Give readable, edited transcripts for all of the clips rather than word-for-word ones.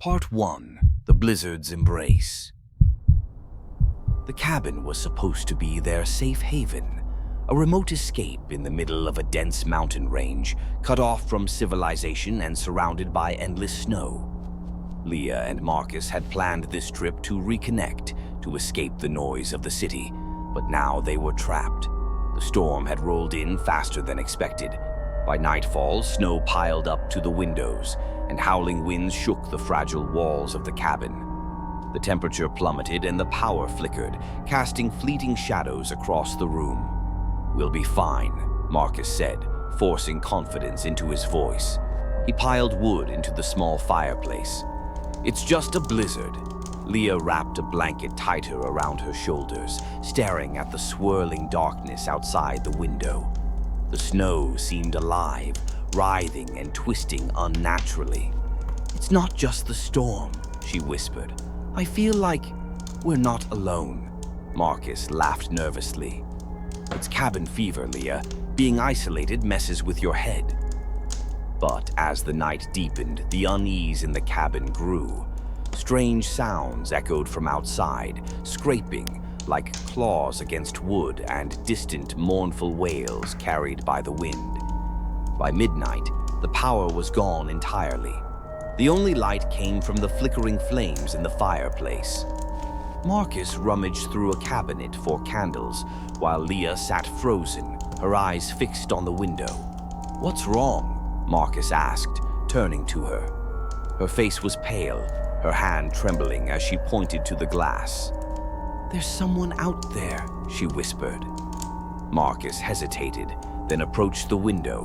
Part 1. The Blizzard's Embrace. The cabin was supposed to be their safe haven, a remote escape in the middle of a dense mountain range, cut off from civilization and surrounded by endless snow. Leah and Marcus had planned this trip to reconnect, to escape the noise of the city, but now they were trapped. The storm had rolled in faster than expected. By nightfall, snow piled up to the windows, and howling winds shook the fragile walls of the cabin. The temperature plummeted and the power flickered, casting fleeting shadows across the room. "We'll be fine," Marcus said, forcing confidence into his voice. He piled wood into the small fireplace. "It's just a blizzard." Leah wrapped a blanket tighter around her shoulders, staring at the swirling darkness outside the window. The snow seemed alive, writhing and twisting unnaturally. "It's not just the storm," she whispered. "I feel like we're not alone." Marcus laughed nervously. "It's cabin fever, Leah. Being isolated messes with your head." But as the night deepened, the unease in the cabin grew. Strange sounds echoed from outside, scraping like claws against wood and distant mournful wails carried by the wind. By midnight, the power was gone entirely. The only light came from the flickering flames in the fireplace. Marcus rummaged through a cabinet for candles, while Leah sat frozen, her eyes fixed on the window. "What's wrong?" Marcus asked, turning to her. Her face was pale, her hand trembling as she pointed to the glass. "There's someone out there," she whispered. Marcus hesitated, then approached the window.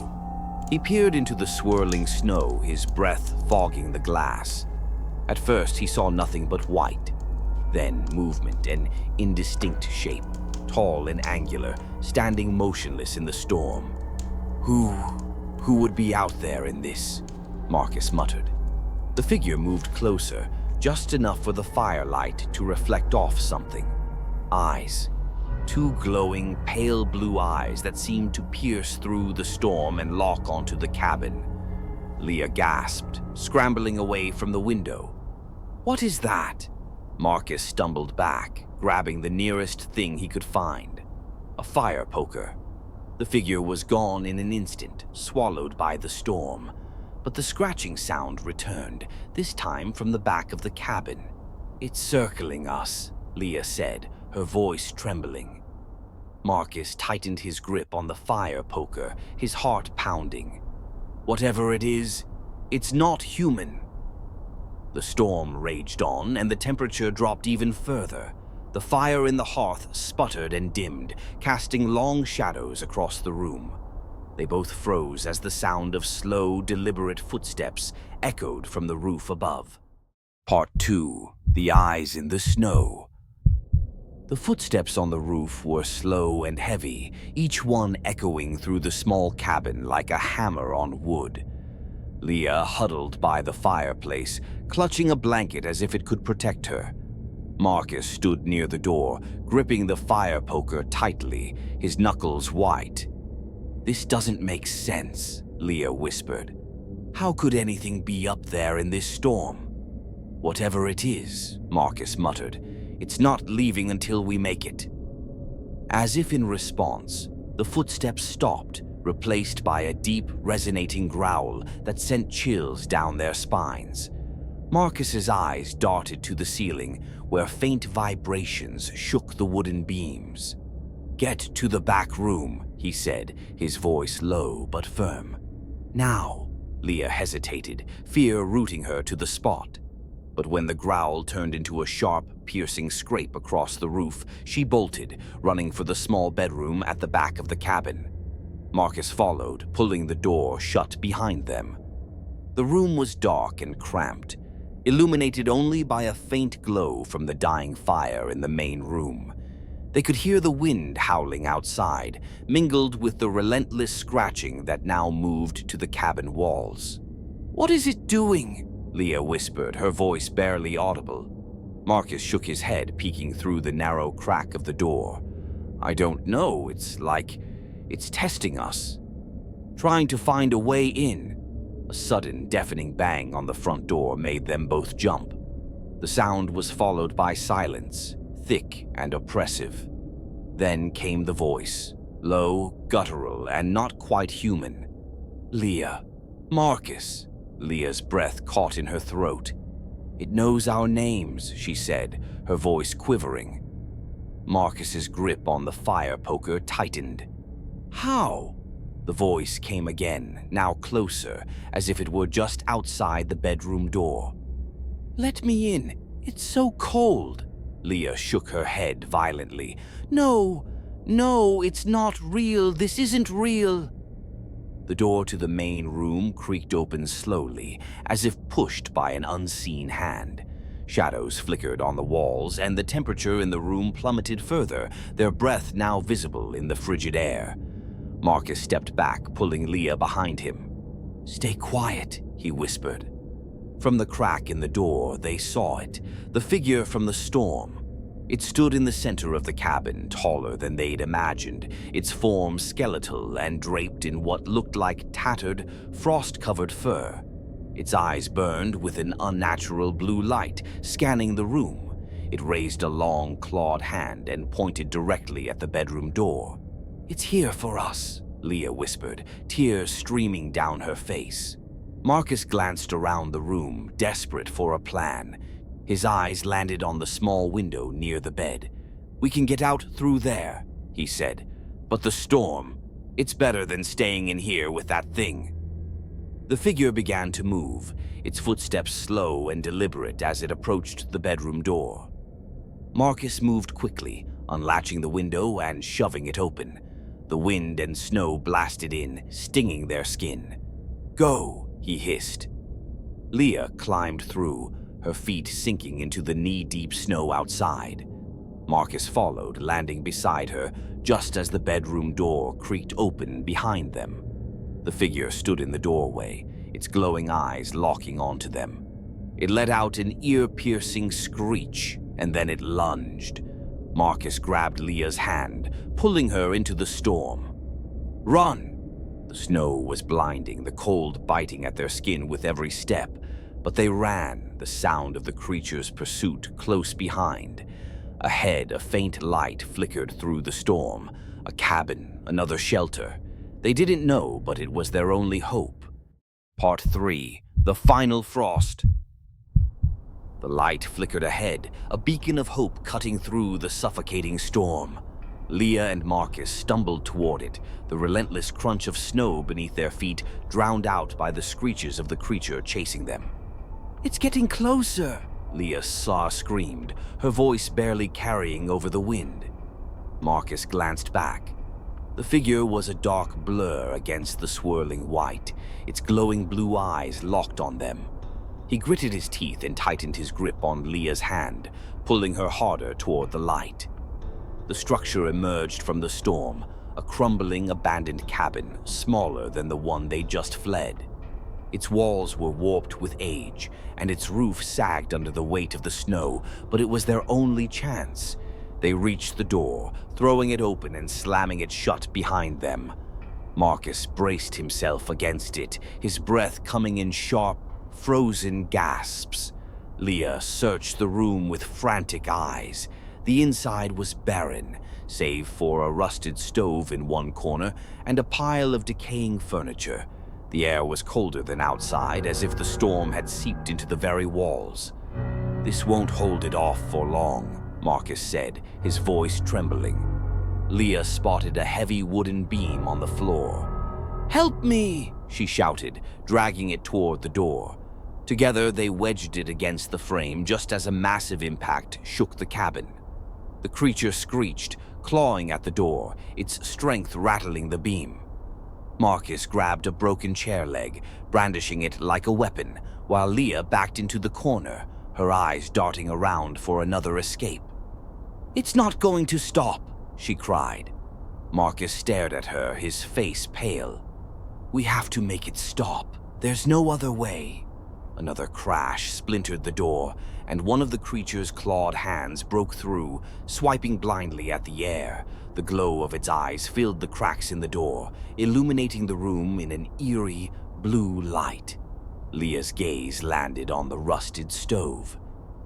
He peered into the swirling snow, his breath fogging the glass. At first, he saw nothing but white. Then movement, an indistinct shape, tall and angular, standing motionless in the storm. Who would be out there in this?" Marcus muttered. The figure moved closer, just enough for the firelight to reflect off something. Eyes. Two glowing, pale blue eyes that seemed to pierce through the storm and lock onto the cabin. Leah gasped, scrambling away from the window. "What is that?" Marcus stumbled back, grabbing the nearest thing he could find. A fire poker. The figure was gone in an instant, swallowed by the storm. But the scratching sound returned, this time from the back of the cabin. "It's circling us," Leah said, her voice trembling. Marcus tightened his grip on the fire poker, his heart pounding. "Whatever it is, it's not human." The storm raged on, and the temperature dropped even further. The fire in the hearth sputtered and dimmed, casting long shadows across the room. They both froze as the sound of slow, deliberate footsteps echoed from the roof above. Part 2. The Eyes in the Snow. The footsteps on the roof were slow and heavy, each one echoing through the small cabin like a hammer on wood. Leah huddled by the fireplace, clutching a blanket as if it could protect her. Marcus stood near the door, gripping the fire poker tightly, his knuckles white. "This doesn't make sense," Leah whispered. "How could anything be up there in this storm?" "Whatever it is," Marcus muttered, "it's not leaving until we make it." As if in response, the footsteps stopped, replaced by a deep, resonating growl that sent chills down their spines. Marcus's eyes darted to the ceiling, where faint vibrations shook the wooden beams. "Get to the back room," he said, his voice low but firm. "Now." Leah hesitated, fear rooting her to the spot. But when the growl turned into a sharp, piercing scrape across the roof, she bolted, running for the small bedroom at the back of the cabin. Marcus followed, pulling the door shut behind them. The room was dark and cramped, illuminated only by a faint glow from the dying fire in the main room. They could hear the wind howling outside, mingled with the relentless scratching that now moved to the cabin walls. "What is it doing?" Leah whispered, her voice barely audible. Marcus shook his head, peeking through the narrow crack of the door. "I don't know, it's like it's testing us. Trying to find a way in." A sudden, deafening bang on the front door made them both jump. The sound was followed by silence, thick and oppressive. Then came the voice, low, guttural, and not quite human. "Leah. Marcus." Leah's breath caught in her throat. "It knows our names," she said, her voice quivering. Marcus's grip on the fire poker tightened. "How?" The voice came again, now closer, as if it were just outside the bedroom door. "Let me in. It's so cold." Leah shook her head violently. "No, it's not real. This isn't real." The door to the main room creaked open slowly, as if pushed by an unseen hand. Shadows flickered on the walls, and the temperature in the room plummeted further, their breath now visible in the frigid air. Marcus stepped back, pulling Leah behind him. "Stay quiet," he whispered. From the crack in the door, they saw it, the figure from the storm. It stood in the center of the cabin, taller than they'd imagined, its form skeletal and draped in what looked like tattered, frost-covered fur. Its eyes burned with an unnatural blue light, scanning the room. It raised a long, clawed hand and pointed directly at the bedroom door. "It's here for us," Leah whispered, tears streaming down her face. Marcus glanced around the room, desperate for a plan. His eyes landed on the small window near the bed. "We can get out through there," he said. "But the storm, it's better than staying in here with that thing." The figure began to move, its footsteps slow and deliberate as it approached the bedroom door. Marcus moved quickly, unlatching the window and shoving it open. The wind and snow blasted in, stinging their skin. "Go," he hissed. Leah climbed through, her feet sinking into the knee-deep snow outside. Marcus followed, landing beside her, just as the bedroom door creaked open behind them. The figure stood in the doorway, its glowing eyes locking onto them. It let out an ear-piercing screech, and then it lunged. Marcus grabbed Leah's hand, pulling her into the storm. "Run!" The snow was blinding, the cold biting at their skin with every step. But they ran, the sound of the creature's pursuit close behind. Ahead, a faint light flickered through the storm. A cabin, another shelter. They didn't know, but it was their only hope. Part 3. The Final Frost. The light flickered ahead, a beacon of hope cutting through the suffocating storm. Leah and Marcus stumbled toward it, the relentless crunch of snow beneath their feet drowned out by the screeches of the creature chasing them. "It's getting closer," Leah screamed, her voice barely carrying over the wind. Marcus glanced back. The figure was a dark blur against the swirling white, its glowing blue eyes locked on them. He gritted his teeth and tightened his grip on Leah's hand, pulling her harder toward the light. The structure emerged from the storm, a crumbling, abandoned cabin, smaller than the one they just fled. Its walls were warped with age, and its roof sagged under the weight of the snow, but it was their only chance. They reached the door, throwing it open and slamming it shut behind them. Marcus braced himself against it, his breath coming in sharp, frozen gasps. Leah searched the room with frantic eyes. The inside was barren, save for a rusted stove in one corner and a pile of decaying furniture. The air was colder than outside, as if the storm had seeped into the very walls. "This won't hold it off for long," Marcus said, his voice trembling. Leah spotted a heavy wooden beam on the floor. "Help me!" she shouted, dragging it toward the door. Together, they wedged it against the frame just as a massive impact shook the cabin. The creature screeched, clawing at the door, its strength rattling the beam. Marcus grabbed a broken chair leg, brandishing it like a weapon, while Leah backed into the corner, her eyes darting around for another escape. "It's not going to stop," she cried. Marcus stared at her, his face pale. "We have to make it stop. There's no other way." Another crash splintered the door, and one of the creature's clawed hands broke through, swiping blindly at the air. The glow of its eyes filled the cracks in the door, illuminating the room in an eerie, blue light. Leah's gaze landed on the rusted stove.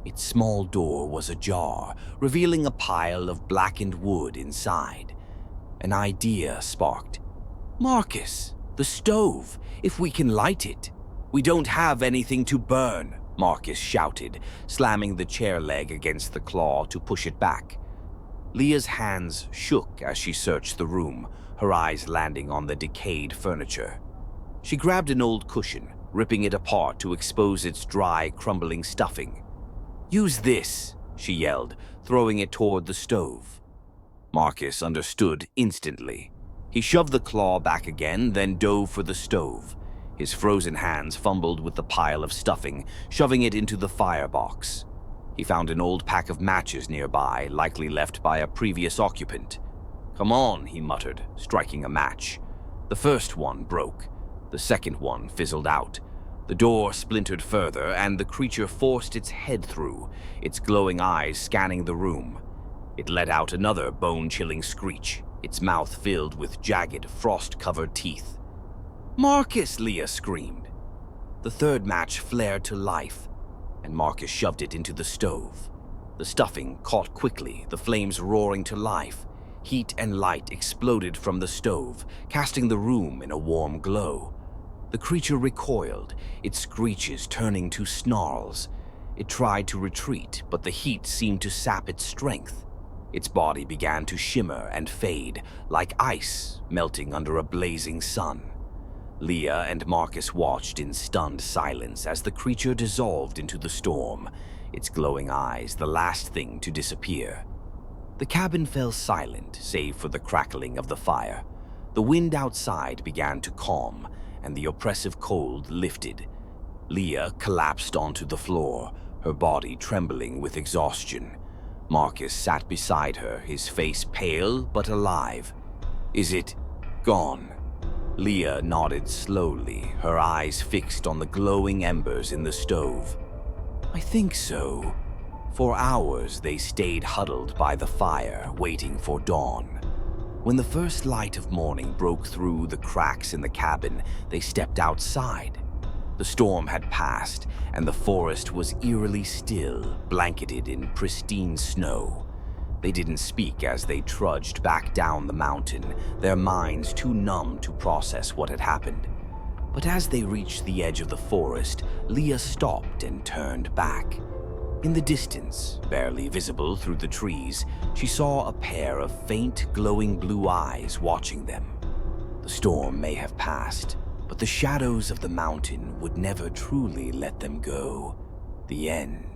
Its small door was ajar, revealing a pile of blackened wood inside. An idea sparked. "Marcus, the stove, if we can light it." "We don't have anything to burn," Marcus shouted, slamming the chair leg against the claw to push it back. Leah's hands shook as she searched the room, her eyes landing on the decayed furniture. She grabbed an old cushion, ripping it apart to expose its dry, crumbling stuffing. "Use this," she yelled, throwing it toward the stove. Marcus understood instantly. He shoved the claw back again, then dove for the stove. His frozen hands fumbled with the pile of stuffing, shoving it into the firebox. He found an old pack of matches nearby, likely left by a previous occupant. "Come on," he muttered, striking a match. The first one broke. The second one fizzled out. The door splintered further, and the creature forced its head through, its glowing eyes scanning the room. It let out another bone-chilling screech, its mouth filled with jagged, frost-covered teeth. "Marcus!" Leah screamed. The third match flared to life, and Marcus shoved it into the stove. The stuffing caught quickly, the flames roaring to life. Heat and light exploded from the stove, casting the room in a warm glow. The creature recoiled, its screeches turning to snarls. It tried to retreat, but the heat seemed to sap its strength. Its body began to shimmer and fade, like ice melting under a blazing sun. Leah and Marcus watched in stunned silence as the creature dissolved into the storm, its glowing eyes the last thing to disappear. The cabin fell silent, save for the crackling of the fire. The wind outside began to calm, and the oppressive cold lifted. Leah collapsed onto the floor, her body trembling with exhaustion. Marcus sat beside her, his face pale but alive. "Is it gone?" Leah nodded slowly, her eyes fixed on the glowing embers in the stove. "I think so." For hours they stayed huddled by the fire, waiting for dawn. When the first light of morning broke through the cracks in the cabin, they stepped outside. The storm had passed, and the forest was eerily still, blanketed in pristine snow. They didn't speak as they trudged back down the mountain, their minds too numb to process what had happened. But as they reached the edge of the forest, Leah stopped and turned back. In the distance, barely visible through the trees, she saw a pair of faint, glowing blue eyes watching them. The storm may have passed, but the shadows of the mountain would never truly let them go. The end.